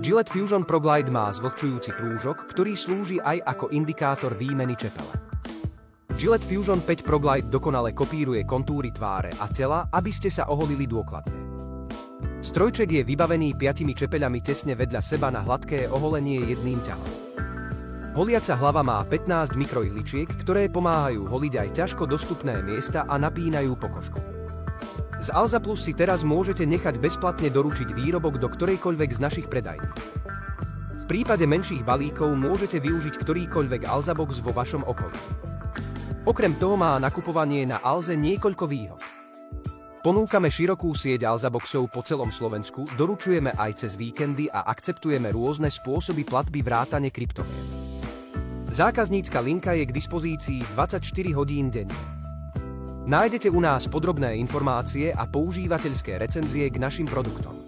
Gillette Fusion Pro Glide má zvlhčujúci prúžok, ktorý slúži aj ako indikátor výmeny čepele. Gillette Fusion 5 Pro Glide dokonale kopíruje kontúry tváre a tela, aby ste sa oholili dôkladne. Strojček je vybavený 5 čepeľami tesne vedľa seba na hladké oholenie jedným ťahom. Holiaca hlava má 15 mikroihličiek, ktoré pomáhajú holiť aj ťažko dostupné miesta a napínajú pokožku. Z Alza Plus si teraz môžete nechať bezplatne doručiť výrobok do ktorejkoľvek z našich predajní. V prípade menších balíkov môžete využiť ktorýkoľvek Alza Box vo vašom okolí. Okrem toho má nakupovanie na Alze niekoľko výhod. Ponúkame širokú sieť Alza Boxov po celom Slovensku, doručujeme aj cez víkendy a akceptujeme rôzne spôsoby platby vrátane kryptomien. Zákaznícka linka je k dispozícii 24 hodín denne. Nájdete u nás podrobné informácie a používateľské recenzie k našim produktom.